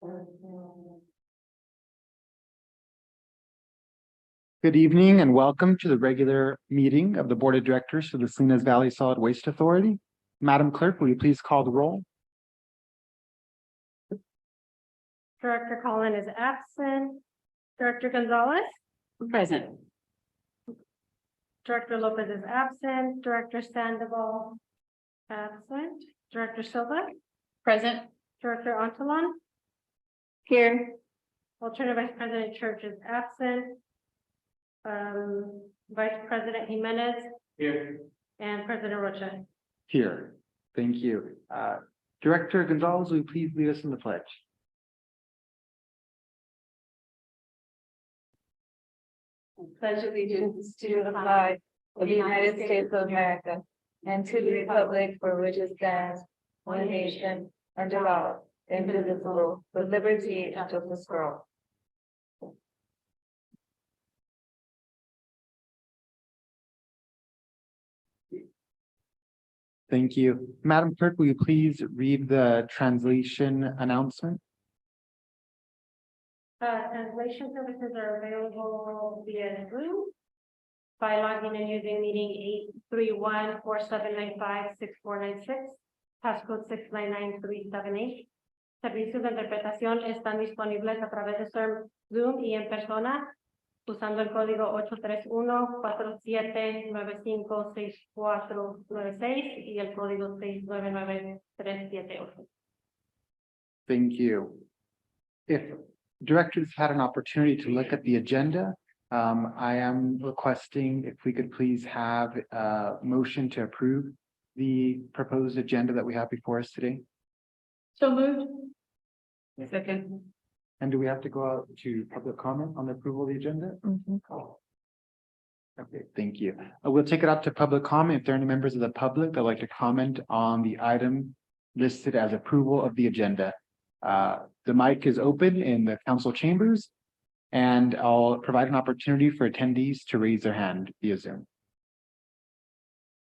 Good evening and welcome to the regular meeting of the Board of Directors for the Salinas Valley Solid Waste Authority. Madam Clerk, will you please call the roll? Director Collin is absent. Director Gonzalez? Present. Director Lopez is absent. Director Sandoval? Absent. Director Silva? Present. Director Antalon? Here. Alternative Vice President Church is absent. Vice President Jimenez? Here. And President Rocha? Here. Thank you. Director Gonzalez, will you please lead us in the pledge? Pledge allegiance to the flag of the United States of America and to the republic for which it stands, one nation, under God, indivisible, with liberty and justice for all. Thank you. Madam Clerk, will you please read the translation announcement? Translation services are available via Zoom by logging and using meeting 831-4795-6496, passcode 699-378. Servicios de interpretación están disponibles a través de Zoom y en persona usando el código 831-4795-6496 y el código 699-378. Thank you. If directors had an opportunity to look at the agenda, I am requesting if we could please have a motion to approve the proposed agenda that we have before us today. So moved. Second. And do we have to go out to public comment on the approval of the agenda? Okay, thank you. We'll take it up to public comment. If there are any members of the public that would like to comment on the item listed as approval of the agenda. The mic is open in the council chambers, and I'll provide an opportunity for attendees to raise their hand via Zoom.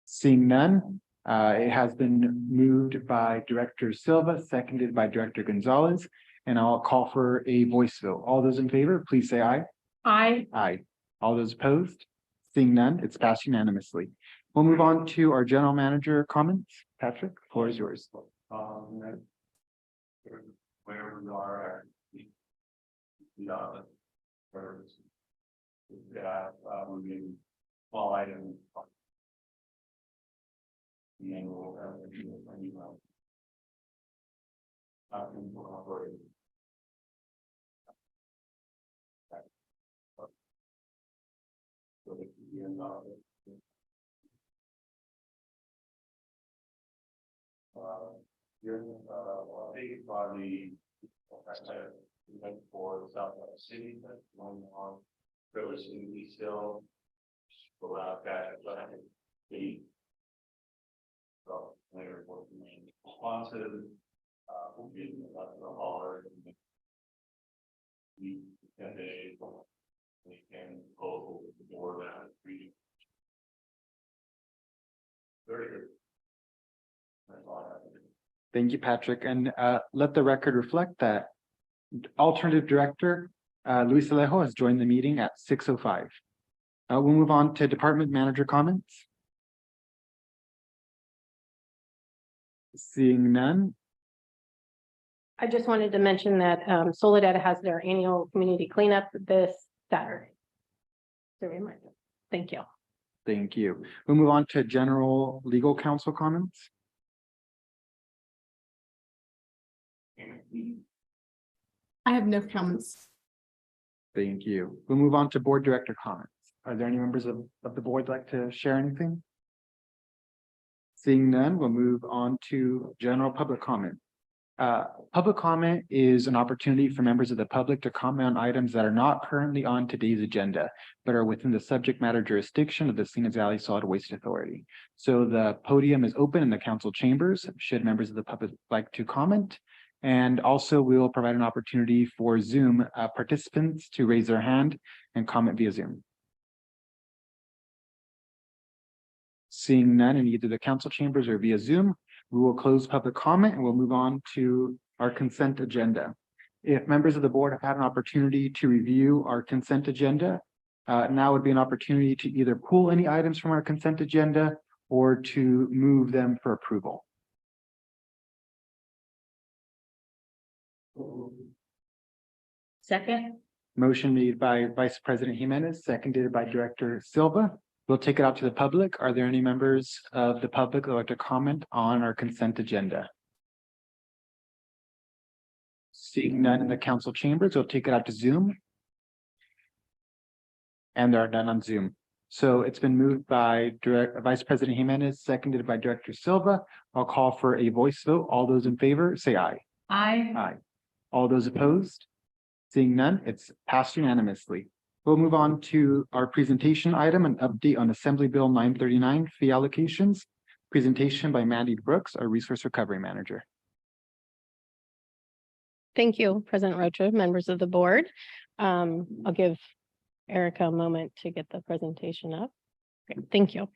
Seeing none, it has been moved by Director Silva, seconded by Director Gonzalez, and I'll call for a voice vote. All those in favor, please say aye. Aye. Aye. All those opposed? Seeing none, it's passed unanimously. We'll move on to our general manager comments. Patrick, the floor is yours. Wherever we are, moving small items. The annual big body for the Southwest City that's going on relatively still. Go out that the so they're working responsive. We'll get the hauler. We 10 days. We can go over the door that reading. Very good. That's all I have to do. Thank you, Patrick, and let the record reflect that Alternative Director Luis Alejo has joined the meeting at 6:05. We'll move on to department manager comments. Seeing none. I just wanted to mention that Soledad has their annual community cleanup this Saturday. So reminder. Thank you. Thank you. We'll move on to general legal counsel comments. I have no comments. Thank you. We'll move on to board director comments. Are there any members of the board like to share anything? Seeing none, we'll move on to general public comment. Public comment is an opportunity for members of the public to comment on items that are not currently on today's agenda, but are within the subject matter jurisdiction of the Salinas Valley Solid Waste Authority. So the podium is open in the council chambers, should members of the public like to comment. And also we will provide an opportunity for Zoom participants to raise their hand and comment via Zoom. Seeing none in either the council chambers or via Zoom, we will close public comment and we'll move on to our consent agenda. If members of the board have had an opportunity to review our consent agenda, now would be an opportunity to either pull any items from our consent agenda or to move them for approval. Second. Motion made by Vice President Jimenez, seconded by Director Silva. We'll take it out to the public. Are there any members of the public that would like to comment on our consent agenda? Seeing none in the council chambers, we'll take it out to Zoom. And there are none on Zoom. So it's been moved by Vice President Jimenez, seconded by Director Silva. I'll call for a voice vote. All those in favor, say aye. Aye. Aye. All those opposed? Seeing none, it's passed unanimously. We'll move on to our presentation item, an update on Assembly Bill 939 fee allocations. Presentation by Mandy Brooks, our Resource Recovery Manager. Thank you, President Rocha, members of the board. I'll give Erica a moment to get the presentation up. Great, thank you.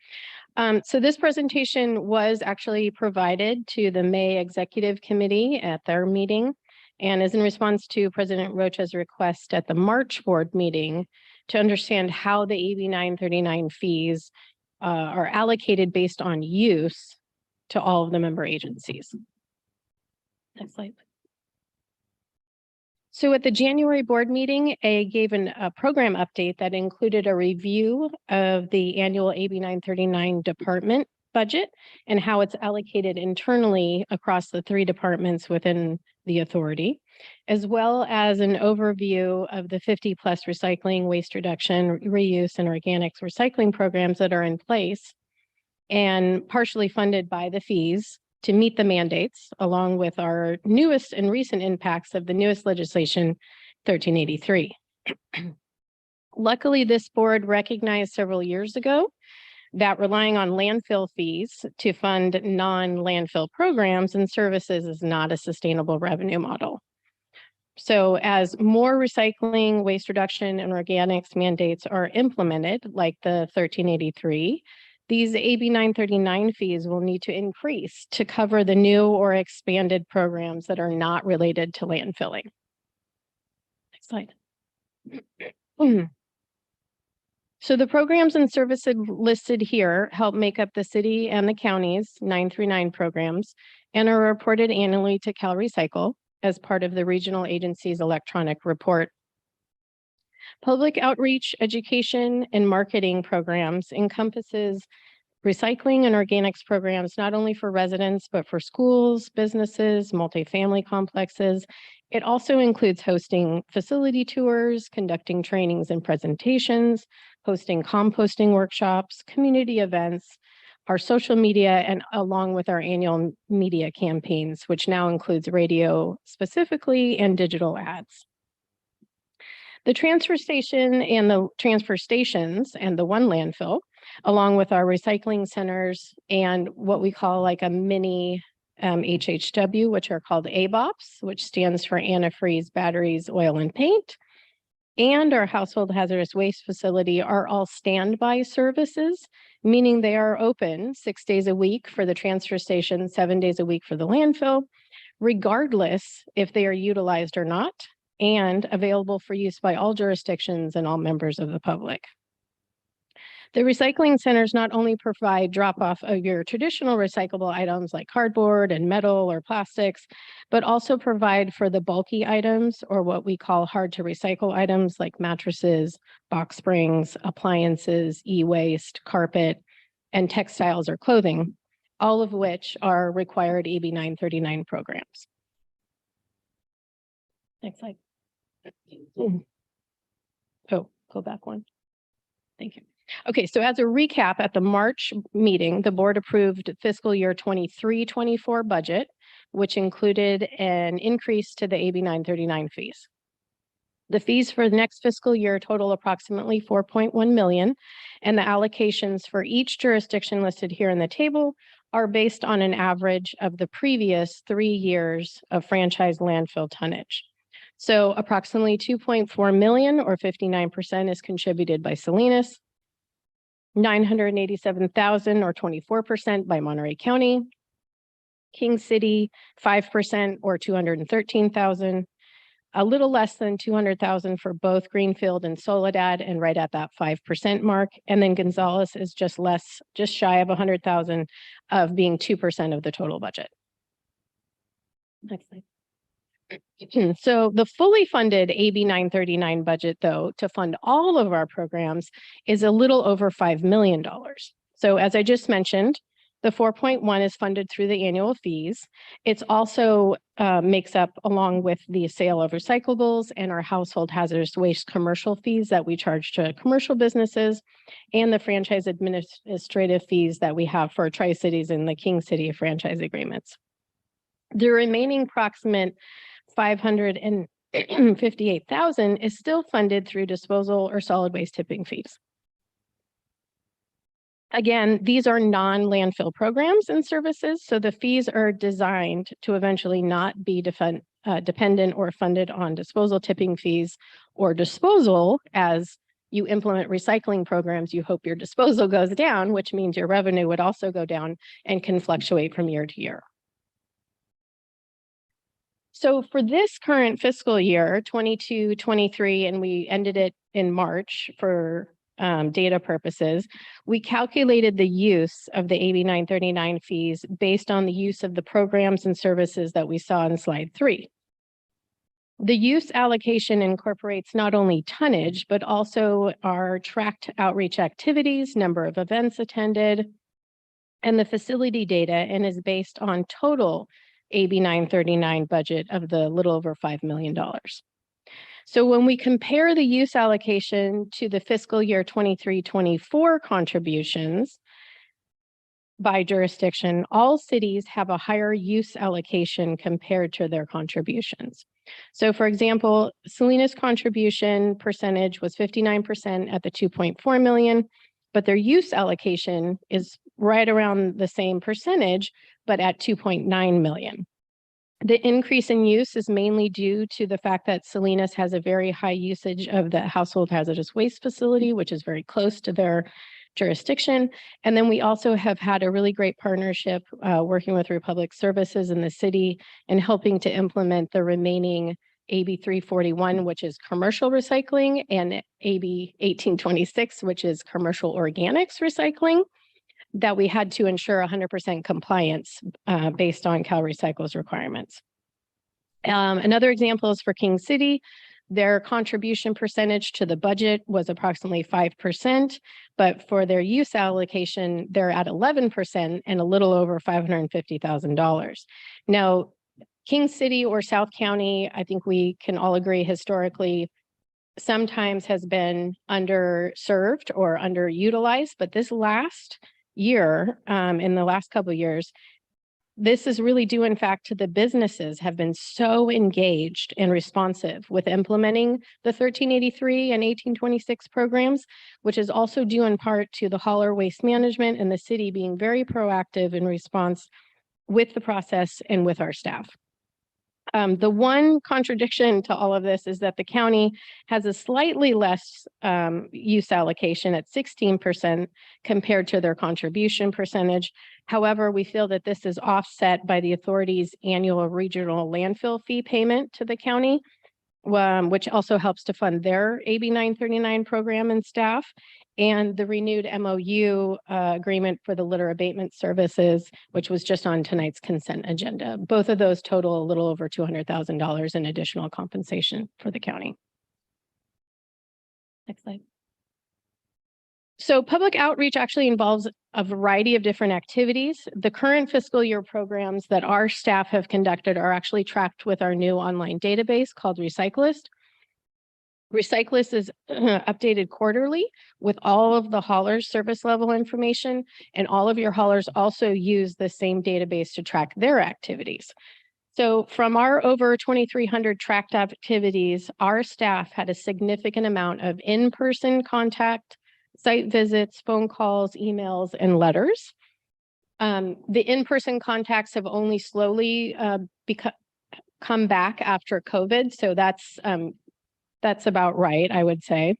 So this presentation was actually provided to the May Executive Committee at their meeting and is in response to President Rocha's request at the March board meeting to understand how the AB 939 fees are allocated based on use to all of the member agencies. Next slide. So at the January board meeting, I gave a program update that included a review of the annual AB 939 department budget and how it's allocated internally across the 3 departments within the authority, as well as an overview of the 50+ recycling, waste reduction, reuse, and organics recycling programs that are in place and partially funded by the fees to meet the mandates, along with our newest and recent impacts of the newest legislation, 1383. Luckily, this board recognized several years ago that relying on landfill fees to fund non-landfill programs and services is not a sustainable revenue model. So as more recycling, waste reduction, and organics mandates are implemented, like the 1383, these AB 939 fees will need to increase to cover the new or expanded programs that are not related to landfilling. Next slide. So the programs and services listed here help make up the city and the county's 939 programs and are reported annually to CalRecycle as part of the regional agency's electronic report. Public outreach, education, and marketing programs encompasses recycling and organics programs, not only for residents, but for schools, businesses, multifamily complexes. It also includes hosting facility tours, conducting trainings and presentations, hosting composting workshops, community events, our social media, and along with our annual media campaigns, which now includes radio specifically and digital ads. The transfer station and the transfer stations and the one landfill, along with our recycling centers and what we call like a mini HHW, which are called ABOPs, which stands for antifreeze, batteries, oil, and paint, and our household hazardous waste facility are all standby services, meaning they are open 6 days a week for the transfer station, 7 days a week for the landfill, regardless if they are utilized or not, and available for use by all jurisdictions and all members of the public. The recycling centers not only provide drop-off of your traditional recyclable items like cardboard and metal or plastics, but also provide for the bulky items or what we call hard to recycle items like mattresses, box springs, appliances, e-waste, carpet, and textiles or clothing, all of which are required AB 939 programs. Next slide. Oh, go back one. Thank you. Okay, so as a recap, at the March meeting, the board approved fiscal year 23-24 budget, which included an increase to the AB 939 fees. The fees for the next fiscal year total approximately 4.1 million, and the allocations for each jurisdiction listed here in the table are based on an average of the previous 3 years of franchise landfill tonnage. So approximately 2.4 million or 59% is contributed by Salinas, 987,000 or 24% by Monterey County, King City 5% or 213,000, a little less than 200,000 for both Greenfield and Soledad, and right at that 5% mark. And then Gonzales is just shy of 100,000 of being 2% of the total budget. Next slide. So the fully funded AB 939 budget, though, to fund all of our programs is a little over $5 million. So as I just mentioned, the 4.1 is funded through the annual fees. It's also makes up, along with the sale of recyclables and our household hazardous waste commercial fees that we charge to commercial businesses, and the franchise administrative fees that we have for Tri-Cities and the King City franchise agreements. The remaining approximate 558,000 is still funded through disposal or solid waste tipping fees. Again, these are non-landfill programs and services, so the fees are designed to eventually not be dependent or funded on disposal tipping fees or disposal. As you implement recycling programs, you hope your disposal goes down, which means your revenue would also go down and can fluctuate from year to year. So for this current fiscal year, 22-23, and we ended it in March for data purposes, we calculated the use of the AB 939 fees based on the use of the programs and services that we saw in slide 3. The use allocation incorporates not only tonnage, but also our tracked outreach activities, number of events attended, and the facility data, and is based on total AB 939 budget of the little over $5 million. So when we compare the use allocation to the fiscal year 23-24 contributions by jurisdiction, all cities have a higher use allocation compared to their contributions. So for example, Salinas' contribution percentage was 59% at the 2.4 million, but their use allocation is right around the same percentage, but at 2.9 million. The increase in use is mainly due to the fact that Salinas has a very high usage of the household hazardous waste facility, which is very close to their jurisdiction. And then we also have had a really great partnership working with Republic Services in the city and helping to implement the remaining AB 341, which is commercial recycling, and AB 1826, which is commercial organics recycling, that we had to ensure 100% compliance based on CalRecycle's requirements. Another example is for King City. Their contribution percentage to the budget was approximately 5%, but for their use allocation, they're at 11% and a little over $550,000. Now, King City or South County, I think we can all agree historically, sometimes has been underserved or underutilized, but this last year, in the last couple of years, this is really due, in fact, to the businesses have been so engaged and responsive with implementing the 1383 and 1826 programs, which is also due in part to the hauler waste management and the city being very proactive in response with the process and with our staff. The one contradiction to all of this is that the county has a slightly less use allocation at 16% compared to their contribution percentage. However, we feel that this is offset by the authority's annual regional landfill fee payment to the county, which also helps to fund their AB 939 program and staff, and the renewed MOU agreement for the litter abatement services, which was just on tonight's consent agenda. Both of those total a little over $200,000 in additional compensation for the county. Next slide. So public outreach actually involves a variety of different activities. The current fiscal year programs that our staff have conducted are actually tracked with our new online database called Recyclist. Recyclist is updated quarterly with all of the haulers' service level information, and all of your haulers also use the same database to track their activities. So from our over 2,300 tracked activities, our staff had a significant amount of in-person contact, site visits, phone calls, emails, and letters. The in-person contacts have only slowly come back after COVID, so that's about right, I would say.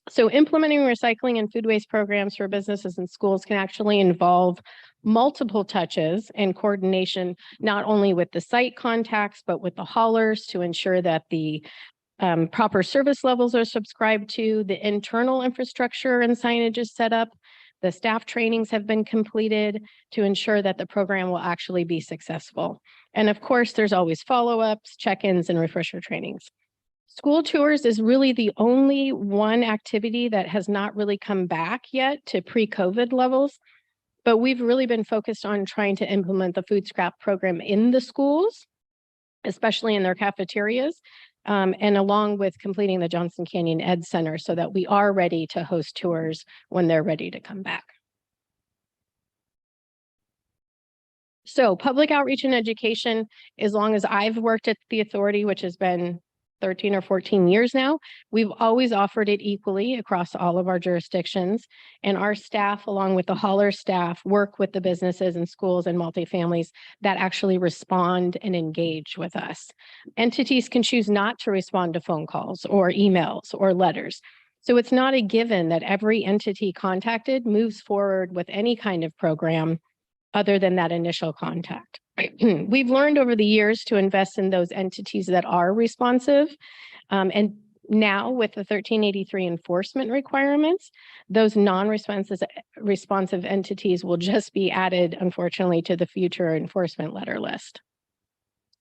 So implementing recycling and food waste programs for businesses and schools can actually involve multiple touches and coordination, not only with the site contacts, but with the haulers to ensure that the proper service levels are subscribed to, the internal infrastructure and signage is set up, the staff trainings have been completed to ensure that the program will actually be successful. And of course, there's always follow-ups, check-ins, and refresher trainings. School tours is really the only one activity that has not really come back yet to pre-COVID levels, but we've really been focused on trying to implement the food scrap program in the schools, especially in their cafeterias, and along with completing the Johnson Canyon Ed Center so that we are ready to host tours when they're ready to come back. So public outreach and education, as long as I've worked at the authority, which has been 13 or 14 years now, we've always offered it equally across all of our jurisdictions. And our staff, along with the hauler staff, work with the businesses and schools and multifamilies that actually respond and engage with us. Entities can choose not to respond to phone calls or emails or letters. So it's not a given that every entity contacted moves forward with any kind of program other than that initial contact. We've learned over the years to invest in those entities that are responsive. And now with the 1383 enforcement requirements, those non-responsive entities will just be added, unfortunately, to the future enforcement letter list.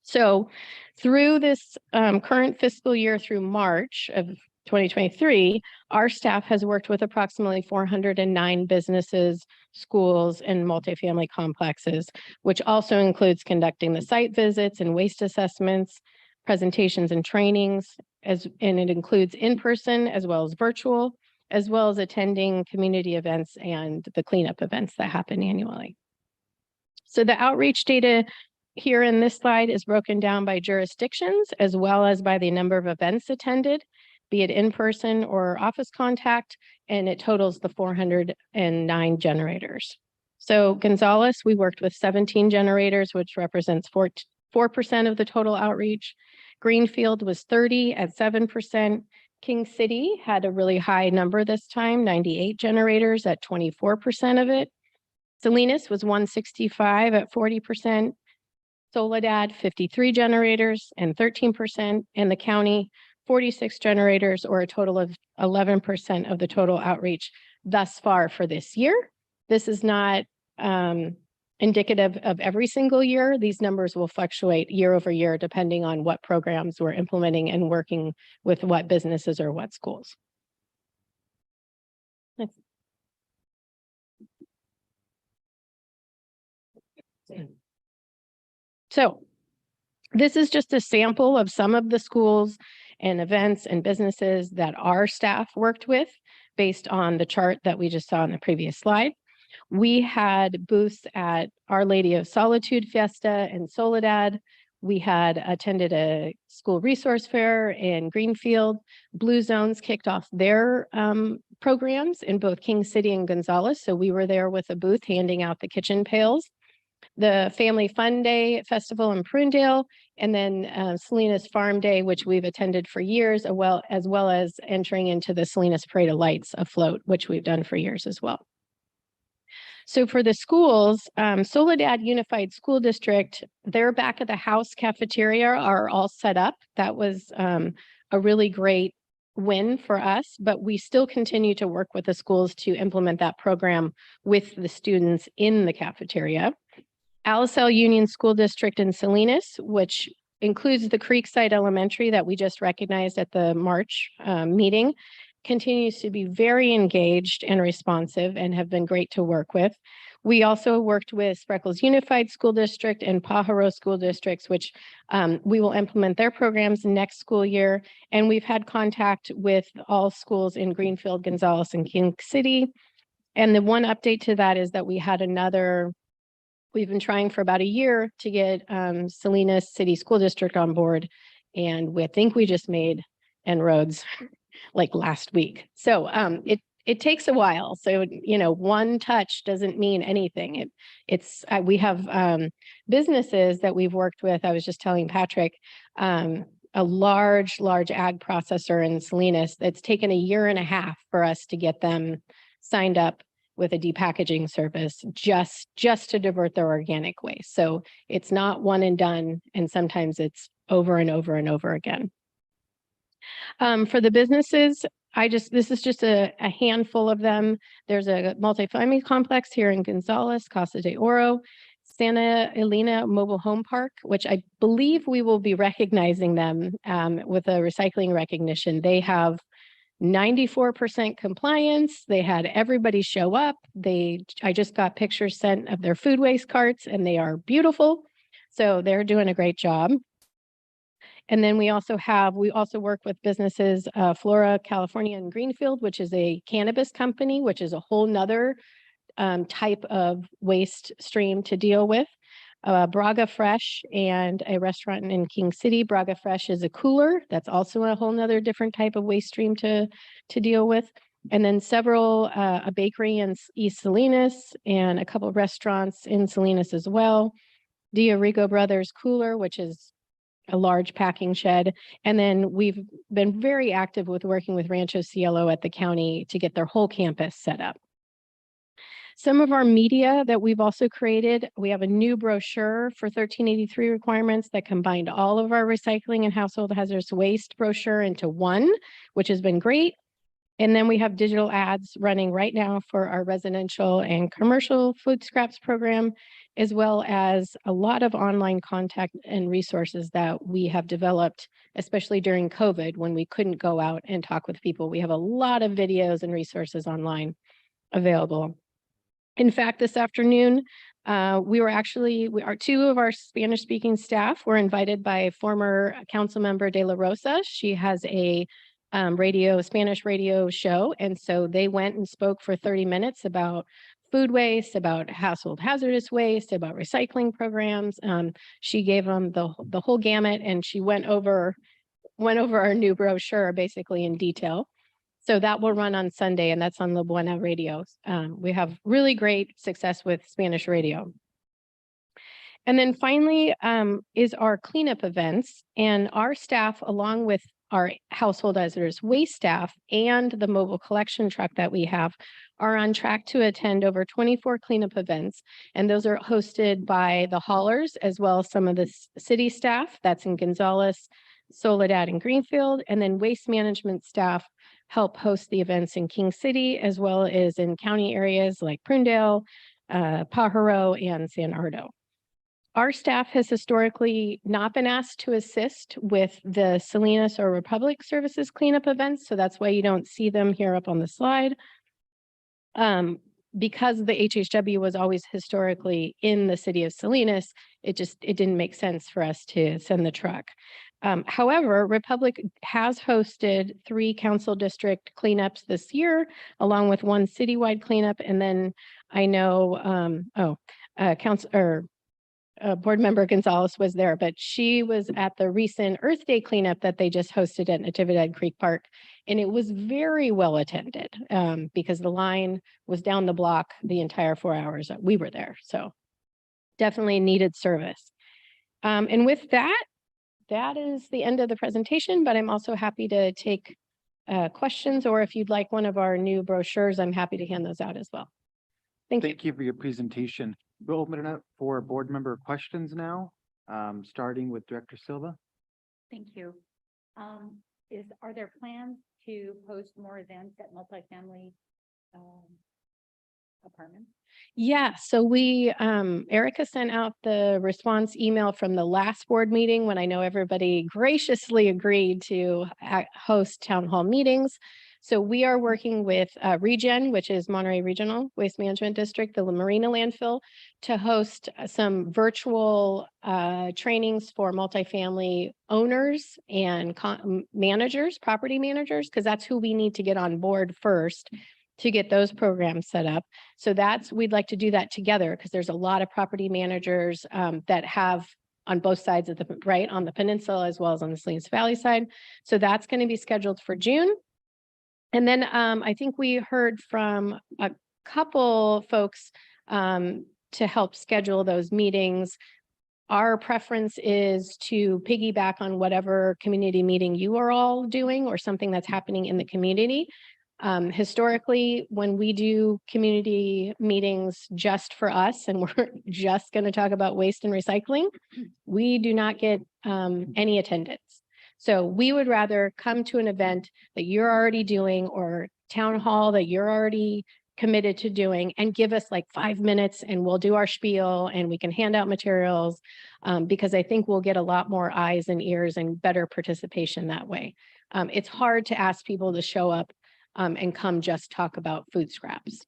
So through this current fiscal year through March of 2023, our staff has worked with approximately 409 businesses, schools, and multifamily complexes, which also includes conducting the site visits and waste assessments, presentations and trainings, and it includes in-person as well as virtual, as well as attending community events and the cleanup events that happen annually. So the outreach data here in this slide is broken down by jurisdictions as well as by the number of events attended, be it in-person or office contact, and it totals the 409 generators. So Gonzales, we worked with 17 generators, which represents 4% of the total outreach. Greenfield was 30 at 7%. King City had a really high number this time, 98 generators at 24% of it. Salinas was 165 at 40%. Soledad, 53 generators and 13%, and the county, 46 generators, or a total of 11% of the total outreach thus far for this year. This is not indicative of every single year. These numbers will fluctuate year over year, depending on what programs we're implementing and working with what businesses or what schools. Next. So this is just a sample of some of the schools and events and businesses that our staff worked with based on the chart that we just saw in the previous slide. We had booths at Our Lady of Solitude Fiesta and Soledad. We had attended a school resource fair in Greenfield. Blue Zones kicked off their programs in both King City and Gonzales. So we were there with a booth handing out the kitchen pails. The Family Fun Day Festival in Prunedale, and then Salinas Farm Day, which we've attended for years, as well as entering into the Salinas Parade of Lights afloat, which we've done for years as well. So for the schools, Soledad Unified School District, their back of the house cafeteria are all set up. That was a really great win for us, but we still continue to work with the schools to implement that program with the students in the cafeteria. Alisal Union School District in Salinas, which includes the Creekside Elementary that we just recognized at the March meeting, continues to be very engaged and responsive and have been great to work with. We also worked with Spreckles Unified School District and Pajaro School Districts, which we will implement their programs next school year. And we've had contact with all schools in Greenfield, Gonzales, and King City. And the one update to that is that we had we've been trying for about a year to get Salinas City School District on board. And I think we just made inroads like last week. So it takes a while. So, one touch doesn't mean anything. We have businesses that we've worked with. I was just telling Patrick, a large ag processor in Salinas. It's taken a year and a half for us to get them signed up with a depackaging service just to divert their organic waste. So it's not one and done, and sometimes it's over and over and over again. For the businesses, this is just a handful of them. There's a multifamily complex here in Gonzales, Casa de Oro, Santa Elena Mobile Home Park, which I believe we will be recognizing them with a recycling recognition. They have 94% compliance. They had everybody show up. I just got pictures sent of their food waste carts, and they are beautiful. So they're doing a great job. And then we also work with businesses, Flora, California, and Greenfield, which is a cannabis company, which is a whole nother type of waste stream to deal with. Braga Fresh and a restaurant in King City. Braga Fresh is a cooler. That's also a whole nother different type of waste stream to deal with. And then a bakery in East Salinas and a couple of restaurants in Salinas as well. Diorigo Brothers Cooler, which is a large packing shed. And then we've been very active with working with Rancho Cielo at the county to get their whole campus set up. Some of our media that we've also created, we have a new brochure for 1383 requirements that combined all of our recycling and household hazardous waste brochure into one, which has been great. And then we have digital ads running right now for our residential and commercial food scraps program, as well as a lot of online contact and resources that we have developed, especially during COVID when we couldn't go out and talk with people. We have a lot of videos and resources online available. In fact, this afternoon, two of our Spanish-speaking staff were invited by former council member De La Rosa. She has a Spanish radio show. And so they went and spoke for 30 minutes about food waste, about household hazardous waste, about recycling programs. She gave them the whole gamut, and she went over our new brochure basically in detail. So that will run on Sunday, and that's on La Buena Radio. We have really great success with Spanish radio. And then finally is our cleanup events, and our staff, along with our household hazardous waste staff and the mobile collection truck that we have, are on track to attend over 24 cleanup events. And those are hosted by the haulers as well as some of the city staff. That's in Gonzales, Soledad, and Greenfield. And then waste management staff help host the events in King City, as well as in county areas like Prundale, Pajaro, and San Ardo. Our staff has historically not been asked to assist with the Salinas or Republic Services cleanup events, so that's why you don't see them here up on the slide. Because the HHW was always historically in the city of Salinas, it didn't make sense for us to send the truck. However, Republic has hosted 3 council district cleanups this year, along with 1 citywide cleanup. And then I know, board member Gonzalez was there, but she was at the recent Earth Day cleanup that they just hosted at Natividad Creek Park. And it was very well attended because the line was down the block the entire 4 hours that we were there. So definitely needed service. And with that is the end of the presentation, but I'm also happy to take questions, or if you'd like one of our new brochures, I'm happy to hand those out as well. Thank you for your presentation. We'll open it up for board member questions now, starting with Director Silva. Thank you. Are there plans to host more events at multifamily apartments? Yeah, so Erica sent out the response email from the last board meeting when I know everybody graciously agreed to host town hall meetings. So we are working with Regen, which is Monterey Regional Waste Management District, the Marina landfill, to host some virtual trainings for multifamily owners and managers, property managers, because that's who we need to get on board first to get those programs set up. So we'd like to do that together, because there's a lot of property managers that have on both sides of on the peninsula as well as on the Salinas Valley side. So that's going to be scheduled for June. And then I think we heard from a couple folks to help schedule those meetings. Our preference is to piggyback on whatever community meeting you are all doing or something that's happening in the community. Historically, when we do community meetings just for us and we're just going to talk about waste and recycling, we do not get any attendance. So we would rather come to an event that you're already doing or town hall that you're already committed to doing and give us like 5 minutes and we'll do our spiel and we can hand out materials because I think we'll get a lot more eyes and ears and better participation that way. It's hard to ask people to show up and come just talk about food scraps.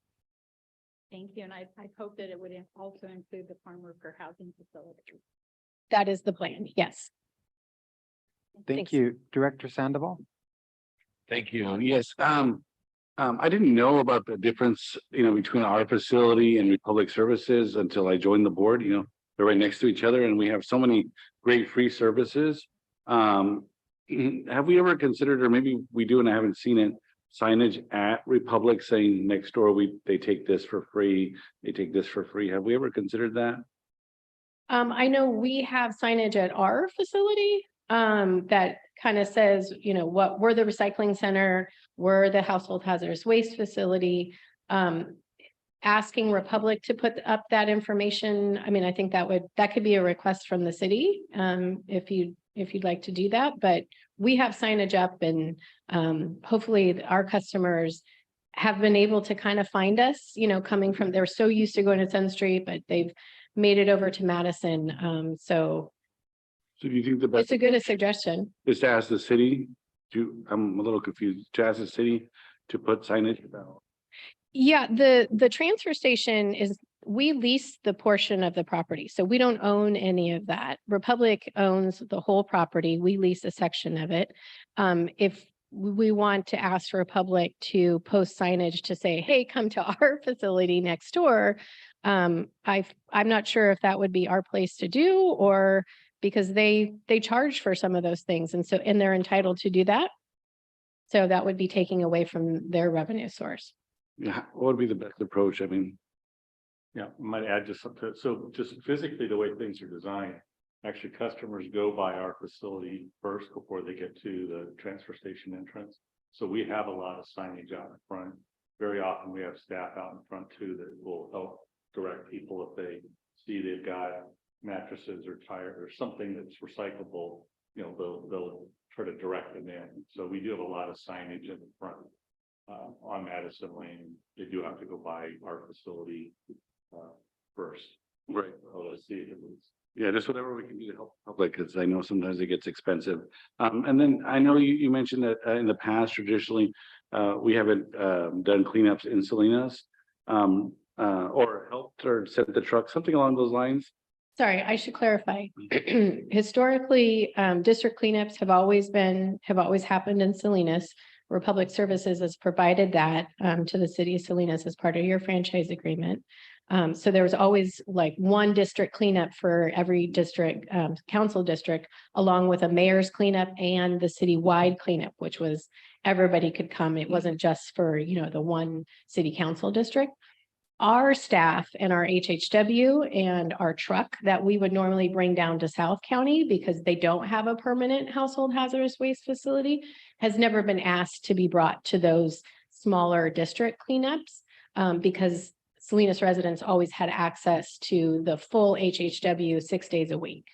Thank you. And I hope that it would also include the farm worker housing facility. That is the plan. Yes. Thank Thanks. you. Director Sandoval. Thank you. Yes, I didn't know about the difference, between our facility and Republic Services until I joined the board. They're right next to each other and we have so many great free services. Have we ever considered, or maybe we do and I haven't seen it, signage at Republic saying next door, they take this for free, they take this for free. Have we ever considered that? I know we have signage at our facility that kind of says, what we're the recycling center, we're the household hazardous waste facility. Asking Republic to put up that information. I mean, I think that could be a request from the city if you'd like to do that, but we have signage up and hopefully our customers have been able to kind of find us, coming from, they're so used to going to 10th Street, but they've made it over to Madison. So do you think the best it's a good suggestion. is to ask the city I'm a little confused, to ask the city to put signage about? Yeah, the transfer station we lease the portion of the property, so we don't own any of that. Republic owns the whole property. We lease a section of it. If we want to ask for Republic to post signage to say, hey, come to our facility next door, I'm not sure if that would be our place to do, or because they charge for some of those things, and they're entitled to do that. So that would be taking away from their revenue source. Yeah, what would be the best approach? I mean, Yeah, I might add just something. So just physically, the way things are designed, actually customers go by our facility first before they get to the transfer station entrance. So we have a lot of signage out in front. Very often we have staff out in front too that will help direct people if they see they've got mattresses or tires or something that's recyclable, they'll try to direct them in. So we do have a lot of signage in the front on Madison Lane. They do have to go by our facility first. right. So let's see if it was. Yeah, just whatever we can do to help the public, because I know sometimes it gets expensive. And then I know you mentioned that in the past, traditionally, we haven't done cleanups in Salinas or helped or sent the truck, something along those lines. Sorry, I should clarify. Historically, district cleanups have always happened in Salinas. Republic Services has provided that to the city of Salinas as part of your franchise agreement. So there was always like one district cleanup for every district council district, along with a mayor's cleanup and the citywide cleanup, which was everybody could come. It wasn't just for, the one city council district. Our staff and our HHW and our truck that we would normally bring down to South County because they don't have a permanent household hazardous waste facility has never been asked to be brought to those smaller district cleanups because Salinas residents always had access to the full HHW 6 days a week.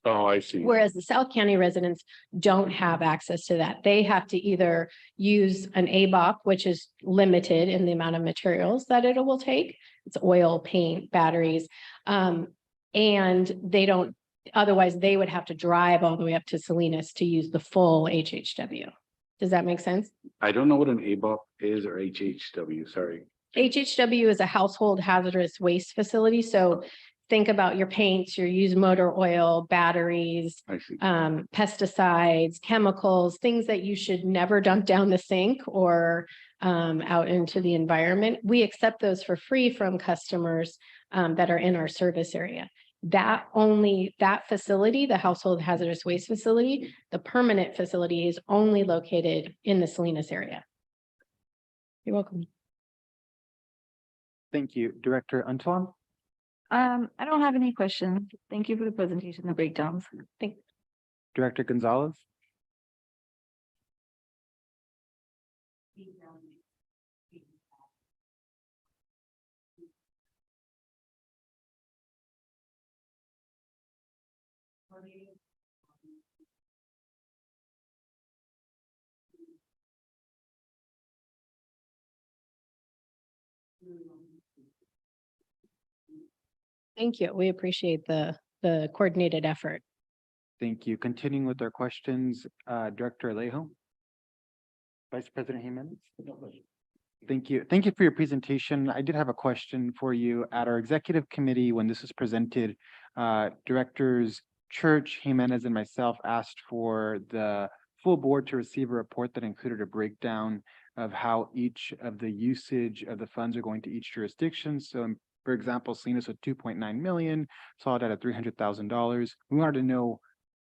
Oh, I see. Whereas the South County residents don't have access to that. They have to either use an ABOP, which is limited in the amount of materials that it will take. It's oil, paint, batteries. And they don't, otherwise they would have to drive all the way up to Salinas to use the full HHW. Does that make sense? I don't know what an ABOP is or HHW, sorry. HHW is a household hazardous waste facility. So think about your paints, your used motor oil, batteries, I see. pesticides, chemicals, things that you should never dump down the sink or out into the environment. We accept those for free from customers that are in our service area. That facility, the household hazardous waste facility, the permanent facility is only located in the Salinas area. You're welcome. Thank you. Director Antoine. I don't have any questions. Thank you for the presentation, the breakdowns. Director Gonzalez? Thank you. We appreciate the coordinated effort. Thank you. Continuing with our questions, Director Alejo? Vice President Jimenez? Thank you. Thank you for your presentation. I did have a question for you. At our executive committee, when this was presented, Directors Church, Jimenez, and myself asked for the full board to receive a report that included a breakdown of how each of the usage of the funds are going to each jurisdiction. So for example, Salinas with 2.9 million, Soledad at $300,000. We wanted to know,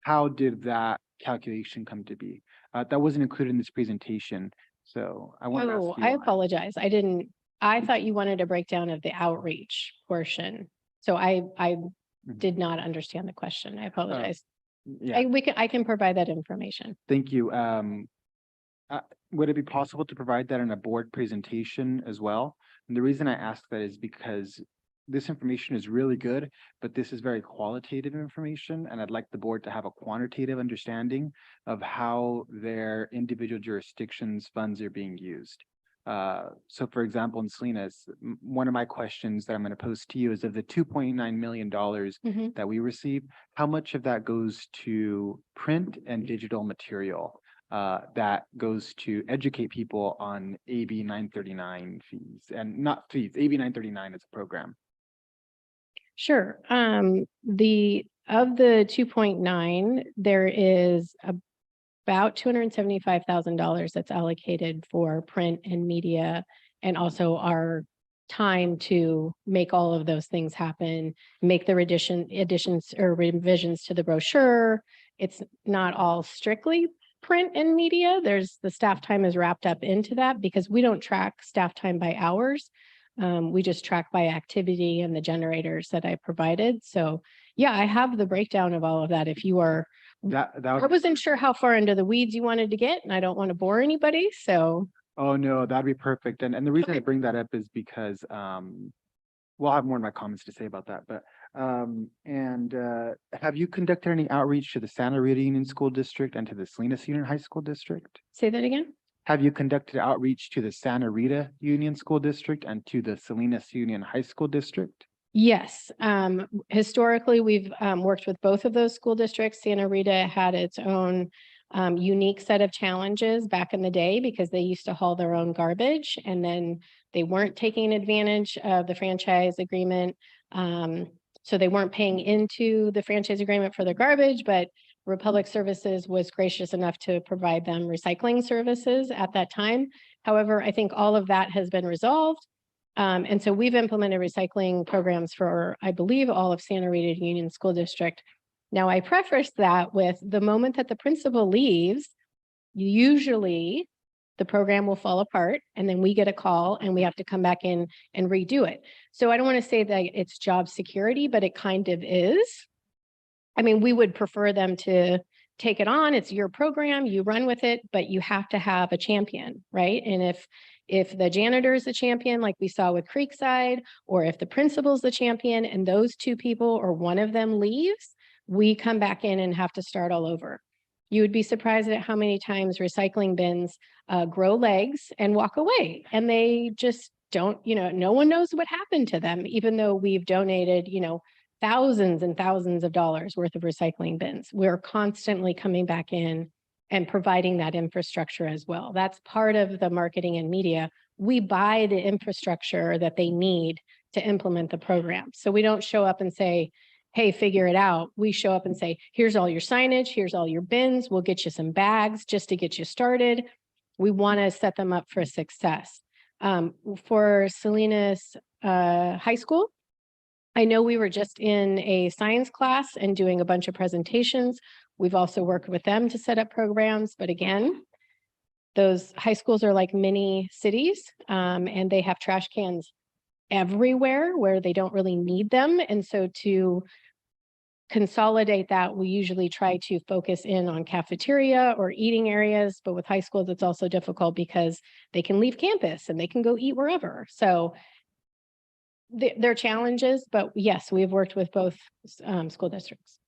how did that calculation come to be? That wasn't included in this presentation. So I want to Oh, ask you I on it. apologize. I thought you wanted a breakdown of the outreach portion. So I did not understand the question. I apologize. Yeah, I can provide that information. thank you. Would it be possible to provide that in a board presentation as well? And the reason I ask that is because this information is really good, but this is very qualitative information, and I'd like the board to have a quantitative understanding of how their individual jurisdictions' funds are being used. So for example, in Salinas, one of my questions that I'm going to pose to you is, of the $2.9 million Mhm. that we receive, how much of that goes to print and digital material that goes to educate people on AB 939 fees, and not fees, AB 939 is a program. Sure. Of the 2.9, there is about $275,000 that's allocated for print and media, and also our time to make all of those things happen, make the additions or revisions to the brochure. It's not all strictly print and media. There's the staff time is wrapped up into that, because we don't track staff time by hours. We just track by activity and the generators that I provided. So yeah, I have the breakdown of all of that. If you are, I wasn't sure how far into the weeds you wanted to get, and I don't want to bore anybody. So. Oh, no, that'd be perfect. And the reason I Okay. bring that up is because we'll have more of my comments to say about that. But have you conducted any outreach to the Santa Rita Union School District and to the Salinas Union High School District? Say that again? Have you conducted outreach to the Santa Rita Union School District and to the Salinas Union High School District? Yes. Historically, we've worked with both of those school districts. Santa Rita had its own unique set of challenges back in the day, because they used to haul their own garbage, and then they weren't taking advantage of the franchise agreement. So they weren't paying into the franchise agreement for their garbage, but Republic Services was gracious enough to provide them recycling services at that time. However, I think all of that has been resolved. And so we've implemented recycling programs for, I believe, all of Santa Rita Union School District. Now, I preface that with, the moment that the principal leaves, usually the program will fall apart, and then we get a call and we have to come back in and redo it. So I don't want to say that it's job security, but it kind of is. I mean, we would prefer them to take it on. It's your program, you run with it, but you have to have a champion, right? And if the janitor is the champion, like we saw with Creekside, or if the principal's the champion and those two people or one of them leaves, we come back in and have to start all over. You would be surprised at how many times recycling bins grow legs and walk away, and they just don't, no one knows what happened to them, even though we've donated, thousands and thousands of dollars worth of recycling bins. We're constantly coming back in and providing that infrastructure as well. That's part of the marketing and media. We buy the infrastructure that they need to implement the program. So we don't show up and say, hey, figure it out. We show up and say, here's all your signage, here's all your bins, we'll get you some bags just to get you started. We want to set them up for success. For Salinas High School, I know we were just in a science class and doing a bunch of presentations. We've also worked with them to set up programs, but again, those high schools are like mini cities, and they have trash cans everywhere where they don't really need them. And so to consolidate that, we usually try to focus in on cafeteria or eating areas, but with high schools, it's also difficult because they can leave campus and they can go eat wherever. So there are challenges, but yes, we've worked with both school districts.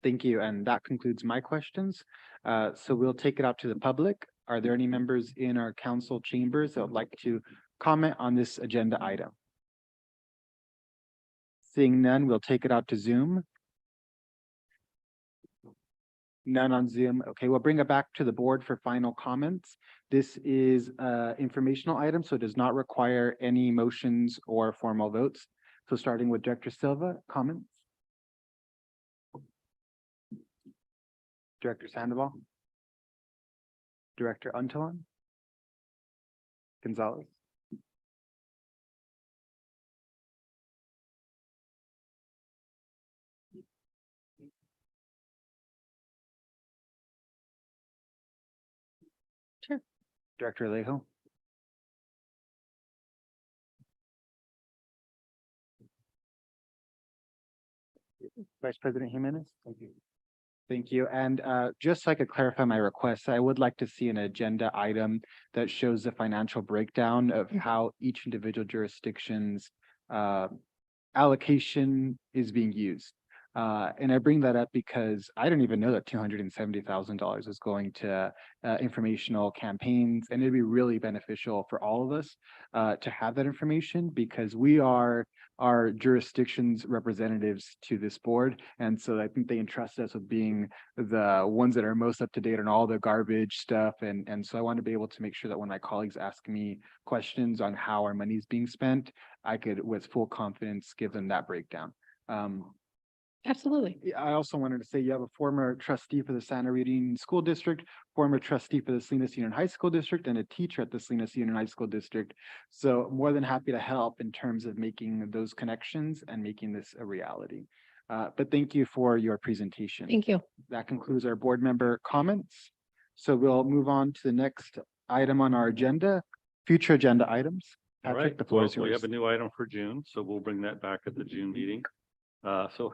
Thank you. And that concludes my questions. So we'll take it out to the public. Are there any members in our council chambers that would like to comment on this agenda item? Seeing none, we'll take it out to Zoom. None on Zoom. Okay, we'll bring it back to the board for final comments. This is informational item, so it does not require any motions or formal votes. So starting with Director Silva, comments? Director Sandoval? Director Untalan? Gonzalez? Sure. Director Alejo? Vice President Jimenez? Thank you. Thank you. And just so I could clarify my request, I would like to see an agenda item that shows the financial breakdown of how each individual jurisdiction's allocation is being used. And I bring that up because I didn't even know that $270,000 is going to informational campaigns, and it'd be really beneficial for all of us to have that information because we are our jurisdiction's representatives to this board. And so I think they entrust us with being the ones that are most up to date on all the garbage stuff. And so I want to be able to make sure that when my colleagues ask me questions on how our money is being spent, I could, with full confidence, give them that breakdown. Absolutely. I also wanted to say you have a former trustee for the Santa Rita Union School District, former trustee for the Salinas Union High School District, and a teacher at the Salinas Union High School District. So more than happy to help in terms of making those connections and making this a reality. But thank you for your presentation. Thank you. That concludes our board member comments. So we'll move on to the next item on our agenda, future agenda items. All Patrick, right, the floor well, is we yours. have a new item for June, so we'll bring that back at the June meeting. So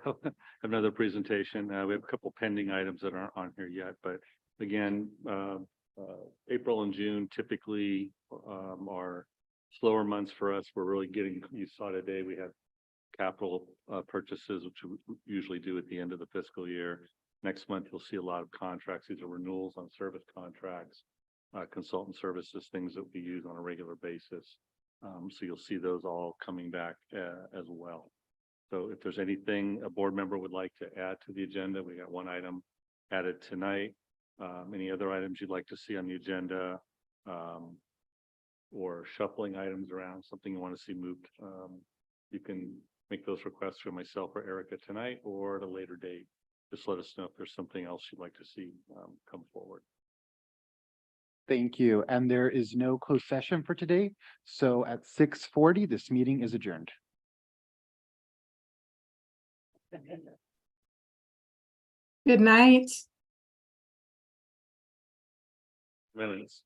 another presentation. We have a couple pending items that aren't on here yet, but again, April and June typically are slower months for us. We're really getting, you saw today, we have capital purchases, which we usually do at the end of the fiscal year. Next month, you'll see a lot of contracts. These are renewals on service contracts, consultant services, things that we use on a regular basis. So you'll see those all coming back as well. So if there's anything a board member would like to add to the agenda, we got one item added tonight. Any other items you'd like to see on the agenda, or shuffling items around, something you want to see moved, you can make those requests for myself or Erica tonight or at a later date. Just let us know if there's something else you'd like to see come forward. Thank you. And there is no closed session for today. So at 6:40, this meeting is adjourned. Good night. Minutes.